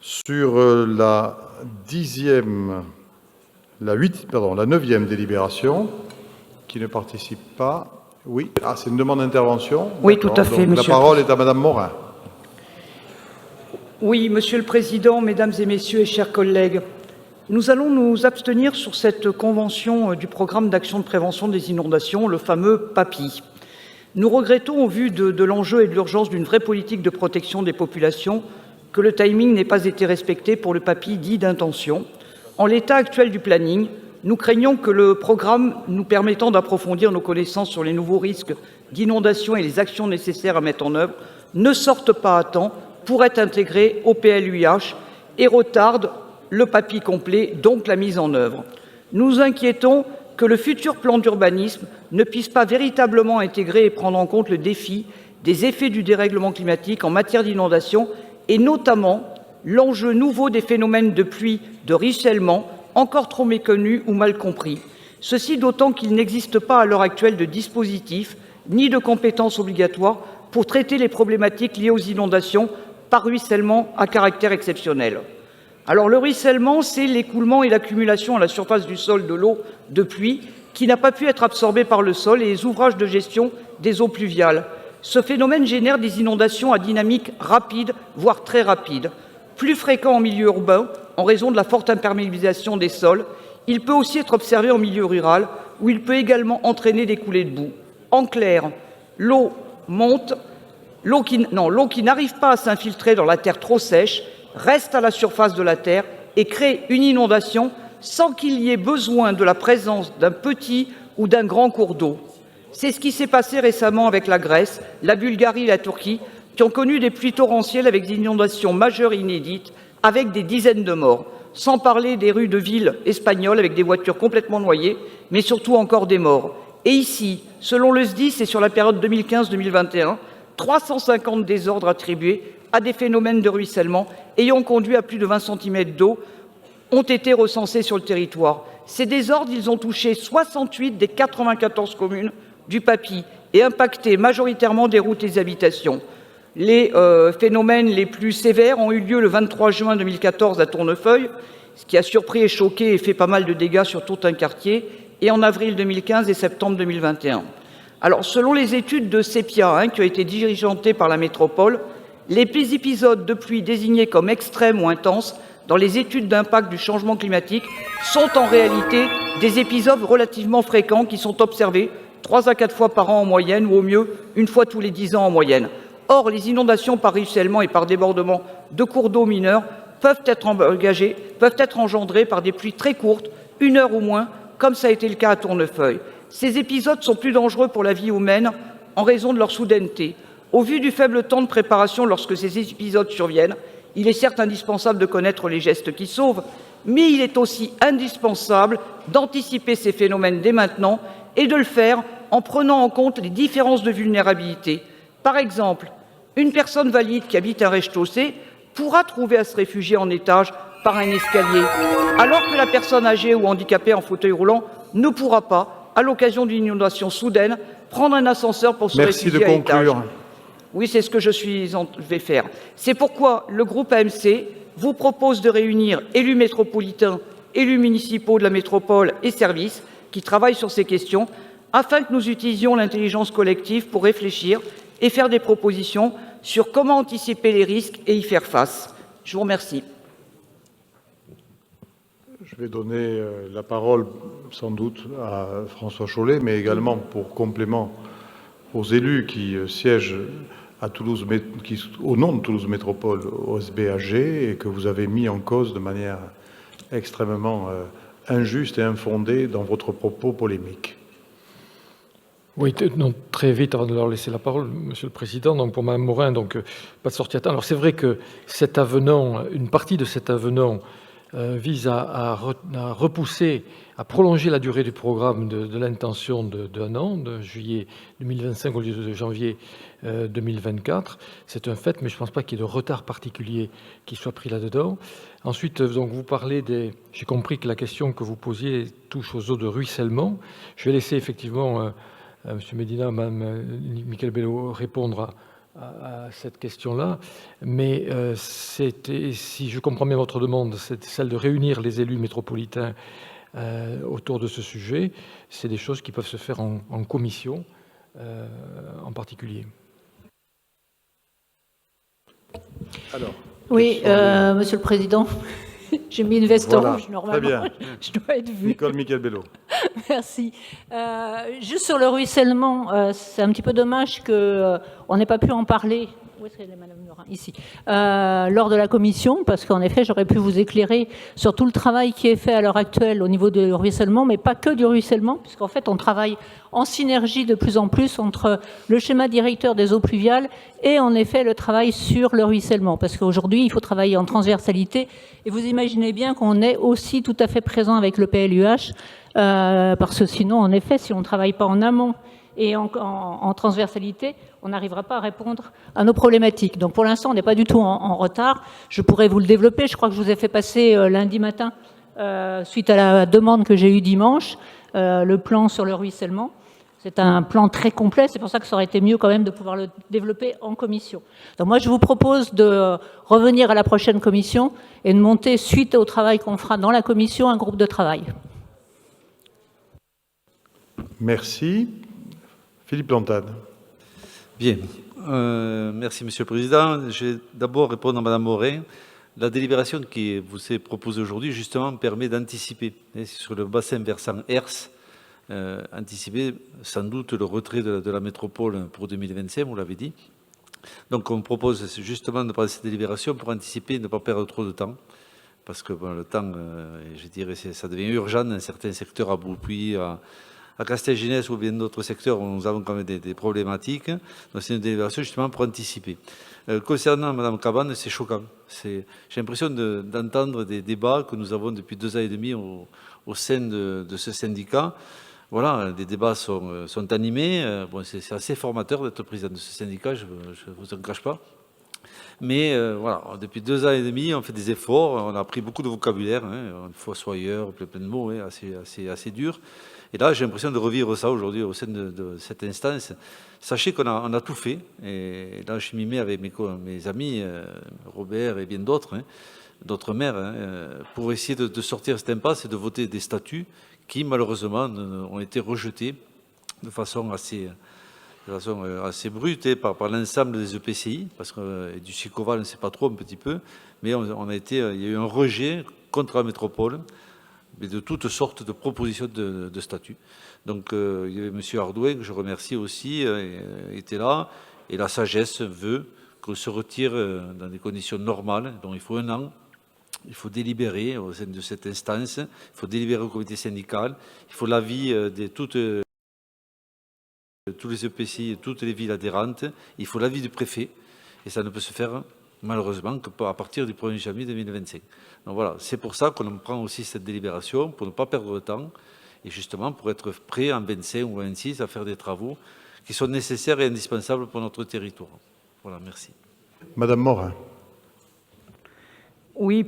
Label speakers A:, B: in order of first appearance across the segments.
A: Sur la 9e délibération, qui ne participe pas. Oui, c'est une demande d'intervention.
B: Oui, tout à fait, monsieur.
A: La parole est à Madame Morin.
B: Oui, Monsieur le Président, Mesdames et Messieurs et chers collègues, nous allons nous abstenir sur cette convention du programme d'action de prévention des inondations, le fameux PAPI. Nous regrettons, au vu de l'enjeu et de l'urgence d'une vraie politique de protection des populations, que le timing n'ait pas été respecté pour le PAPI dit d'intention. En l'état actuel du planning, nous craignons que le programme nous permettant d'approfondir nos connaissances sur les nouveaux risques d'inondation et les actions nécessaires à mettre en œuvre ne sorte pas à temps pour être intégré au PLUiH et retarde le PAPI complet, donc la mise en œuvre. Nous inquiétons que le futur plan d'urbanisme ne puisse pas véritablement intégrer et prendre en compte le défi des effets du dérèglement climatique en matière d'inondation et notamment l'enjeu nouveau des phénomènes de pluie, de ruissellement, encore trop méconnus ou mal compris. Ceci d'autant qu'il n'existe pas à l'heure actuelle de dispositif ni de compétences obligatoires pour traiter les problématiques liées aux inondations par ruissellement à caractère exceptionnel. Alors le ruissellement, c'est l'écoulement et l'accumulation à la surface du sol de l'eau de pluie qui n'a pas pu être absorbée par le sol et les ouvrages de gestion des eaux pluviales. Ce phénomène génère des inondations à dynamique rapide, voire très rapide. Plus fréquent en milieu urbain, en raison de la forte imperméabilisation des sols, il peut aussi être observé en milieu rural, où il peut également entraîner des coulées de boue. En clair, l'eau monte, l'eau qui n'arrive pas à s'infiltrer dans la terre trop sèche reste à la surface de la terre et crée une inondation sans qu'il y ait besoin de la présence d'un petit ou d'un grand cours d'eau. C'est ce qui s'est passé récemment avec la Grèce, la Bulgarie et la Turquie, qui ont connu des pluies torrentielles avec des inondations majeures et inédites, avec des dizaines de morts, sans parler des rues de villes espagnoles avec des voitures complètement noyées, mais surtout encore des morts. Et ici, selon le SDIS et sur la période 2015-2021, 350 désordres attribués à des phénomènes de ruissellement ayant conduit à plus de 20 cm d'eau ont été recensés sur le territoire. Ces désordres, ils ont touché 68 des 94 communes du PAPI et impacté majoritairement des routes et des habitations. Les phénomènes les plus sévères ont eu lieu le 23 juin 2014 à Tournefeuille, ce qui a surpris et choqué et fait pas mal de dégâts sur tout un quartier, et en avril 2015 et septembre 2021. Alors, selon les études de Sepia, qui ont été diligentées par la métropole, les épisodes de pluie désignés comme extrêmes ou intenses dans les études d'impact du changement climatique sont en réalité des épisodes relativement fréquents qui sont observés 3 à 4 fois par an en moyenne, ou au mieux une fois tous les 10 ans en moyenne. Or, les inondations par ruissellement et par débordement de cours d'eau mineurs peuvent être engendrées par des pluies très courtes, 1 heure ou moins, comme ça a été le cas à Tournefeuille. Ces épisodes sont plus dangereux pour la vie humaine en raison de leur soudaineté. Au vu du faible temps de préparation lorsque ces épisodes surviennent, il est certes indispensable de connaître les gestes qui sauvent, mais il est aussi indispensable d'anticiper ces phénomènes dès maintenant et de le faire en prenant en compte les différences de vulnérabilité. Par exemple, une personne valide qui habite un rez-de-chaussée pourra trouver à se réfugier en étage par un escalier, alors que la personne âgée ou handicapée en fauteuil roulant ne pourra pas, à l'occasion d'une inondation soudaine, prendre un ascenseur pour se réfugier à l'étage. Oui, c'est ce que je vais faire. C'est pourquoi le groupe AMC vous propose de réunir élus métropolitains, élus municipaux de la métropole et services qui travaillent sur ces questions, afin que nous utilisions l'intelligence collective pour réfléchir et faire des propositions sur comment anticiper les risques et y faire face. Je vous remercie.
A: Je vais donner la parole sans doute à François Chollet, mais également pour complément aux élus qui siègent à Toulouse, au nom de Toulouse Métropole au SBAG et que vous avez mis en cause de manière extrêmement injuste et infondée dans votre propos polémique.
C: Oui, non, très vite, avant de leur laisser la parole, Monsieur le Président. Donc pour Mme Morin, donc pas de sortie à temps. Alors c'est vrai que cet avenant, une partie de cet avenant vise à repousser, à prolonger la durée du programme de l'intention d'un an, de juillet 2025 au lieu de janvier 2024. C'est un fait, mais je ne pense pas qu'il y ait de retard particulier qui soit pris là-dedans. Ensuite, donc, vous parlez des... J'ai compris que la question que vous posiez touche aux eaux de ruissellement. Je vais laisser effectivement... M. Médina, Mme Michael Bello répondre à cette question-là, mais si je comprends bien votre demande, c'est celle de réunir les élus métropolitains autour de ce sujet. C'est des choses qui peuvent se faire en commission en particulier.
A: Alors,
D: oui, Monsieur le Président, j'ai mis une veste rouge, normalement.
A: Très bien.
D: Je dois être vue.
A: Nicole Michelbello.
D: Merci. Juste sur le ruissellement, c'est un petit peu dommage qu'on n'ait pas pu en parler. Où est-ce qu'elle est, Madame Lerin ? Ici. Lors de la commission, parce qu'en effet, j'aurais pu vous éclairer sur tout le travail qui est fait à l'heure actuelle au niveau du ruissellement, mais pas que du ruissellement, puisqu'en fait, on travaille en synergie de plus en plus entre le schéma directeur des eaux pluviales et en effet le travail sur le ruissellement, parce qu'aujourd'hui, il faut travailler en transversalité, et vous imaginez bien qu'on est aussi tout à fait présent avec le PLUH, parce que sinon, en effet, si on ne travaille pas en amont et en transversalité, on n'arrivera pas à répondre à nos problématiques. Donc pour l'instant, on n'est pas du tout en retard. Je pourrais vous le développer. Je crois que je vous ai fait passer lundi matin, suite à la demande que j'ai eue dimanche, le plan sur le ruissellement. C'est un plan très complet. C'est pour ça que ça aurait été mieux quand même de pouvoir le développer en commission. Donc moi, je vous propose de revenir à la prochaine commission et de monter, suite au travail qu'on fera dans la commission, un groupe de travail.
A: Merci. Philippe Plantade.
E: Bien. Merci, Monsieur le Président. Je vais d'abord répondre à Madame Morin. La délibération qui vous est proposée aujourd'hui, justement, permet d'anticiper sur le bassin versant Hers, anticiper sans doute le retrait de la métropole pour 2025, vous l'avez dit. Donc on propose justement de prendre cette délibération pour anticiper et ne pas perdre trop de temps. Parce que bon, le temps, je dirais, ça devient urgent dans certains secteurs, à Beaupuy, à Castelginès ou bien d'autres secteurs où nous avons quand même des problématiques. Donc c'est une délibération justement pour anticiper. Concernant Mme Cabane, c'est choquant. J'ai l'impression d'entendre des débats que nous avons depuis 2 ans et demi au sein de ce syndicat. Voilà, des débats sont animés. Bon, c'est assez formateur d'être président de ce syndicat, je ne vous en cache pas. Mais voilà, depuis 2 ans et demi, on fait des efforts, on a appris beaucoup de vocabulaire, hein, fossoyeur, plein de mots, hein, assez durs. Et là, j'ai l'impression de revivre ça aujourd'hui au sein de cette instance. Sachez qu'on a tout fait, et là, je m'y mets avec mes amis, Robert et bien d'autres, d'autres maires, pour essayer de sortir de cette impasse et de voter des statuts qui, malheureusement, ont été rejetés de façon assez brute par l'ensemble des EPCI, parce que du SICOVA, on ne sait pas trop, un petit peu, mais il y a eu un rejet contre la métropole, mais de toutes sortes de propositions de statut. Donc il y avait M. Ardouin, que je remercie aussi, était là, et la sagesse veut qu'on se retire dans des conditions normales, donc il faut 1 an. Il faut délibérer au sein de cette instance, il faut délibérer au comité syndical, il faut l'avis de tous les EPCI, toutes les villes adhérentes, il faut l'avis du préfet, et ça ne peut se faire malheureusement qu'à partir du 1er janvier 2025. Donc voilà, c'est pour ça qu'on prend aussi cette délibération, pour ne pas perdre de temps, et justement pour être prêt en 25 ou 26 à faire des travaux qui sont nécessaires et indispensables pour notre territoire. Voilà, merci.
A: Madame Morin.
B: Oui,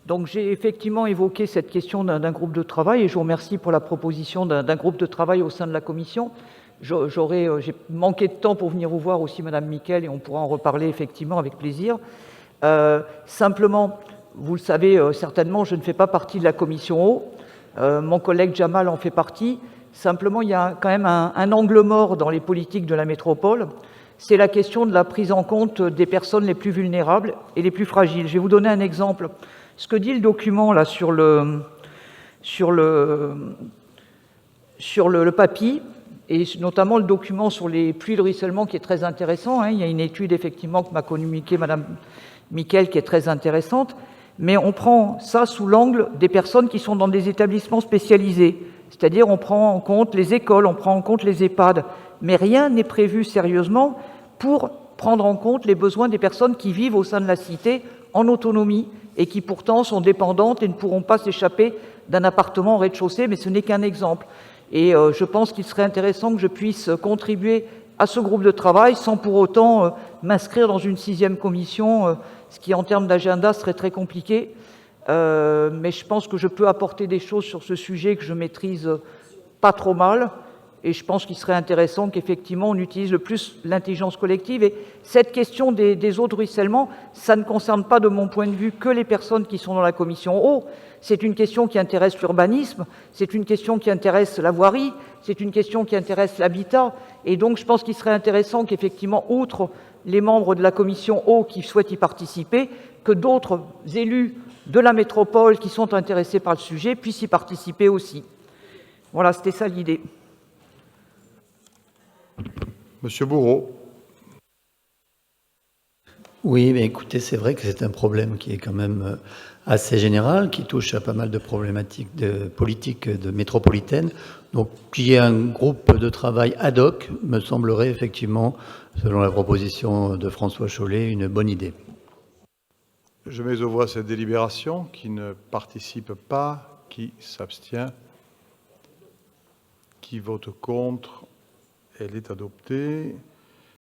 B: donc j'ai effectivement évoqué cette question d'un groupe de travail et je vous remercie pour la proposition d'un groupe de travail au sein de la commission. J'ai manqué de temps pour venir vous voir aussi, Madame Miquel, et on pourra en reparler effectivement avec plaisir. Simplement, vous le savez certainement, je ne fais pas partie de la commission eau. Mon collègue Jamal en fait partie. Simplement, il y a quand même un angle mort dans les politiques de la métropole. C'est la question de la prise en compte des personnes les plus vulnérables et les plus fragiles. Je vais vous donner un exemple. Ce que dit le document là sur le PAPI, et notamment le document sur les pluies de ruissellement qui est très intéressant. Il y a une étude effectivement que m'a communiquée Madame Miquel qui est très intéressante, mais on prend ça sous l'angle des personnes qui sont dans des établissements spécialisés. C'est-à-dire on prend en compte les écoles, on prend en compte les EHPAD, mais rien n'est prévu sérieusement pour prendre en compte les besoins des personnes qui vivent au sein de la cité en autonomie et qui pourtant sont dépendantes et ne pourront pas s'échapper d'un appartement au rez-de-chaussée, mais ce n'est qu'un exemple. Et je pense qu'il serait intéressant que je puisse contribuer à ce groupe de travail sans pour autant m'inscrire dans une 6e commission, ce qui en termes d'agenda serait très compliqué. Mais je pense que je peux apporter des choses sur ce sujet que je maîtrise pas trop mal Et je pense qu'il serait intéressant qu'effectivement on utilise le plus l'intelligence collective. Et cette question des eaux de ruissellement, ça ne concerne pas de mon point de vue que les personnes qui sont dans la commission eau. C'est une question qui intéresse l'urbanisme, c'est une question qui intéresse la voirie, c'est une question qui intéresse l'habitat. Et donc je pense qu'il serait intéressant qu'effectivement, outre les membres de la commission eau qui souhaitent y participer, que d'autres élus de la métropole qui sont intéressés par le sujet puissent y participer aussi. Voilà, c'était ça l'idée.
A: Monsieur Bourreau.
F: Oui, mais écoutez, c'est vrai que c'est un problème qui est quand même assez général, qui touche à pas mal de problématiques de politique de métropolitaine. Donc, qu'il y ait un groupe de travail ad hoc me semblerait effectivement, selon la proposition de François Chollet, une bonne idée.
A: Je mets aux voix cette délibération. Qui ne participe pas, qui s'abstient, qui vote contre. Elle est adoptée.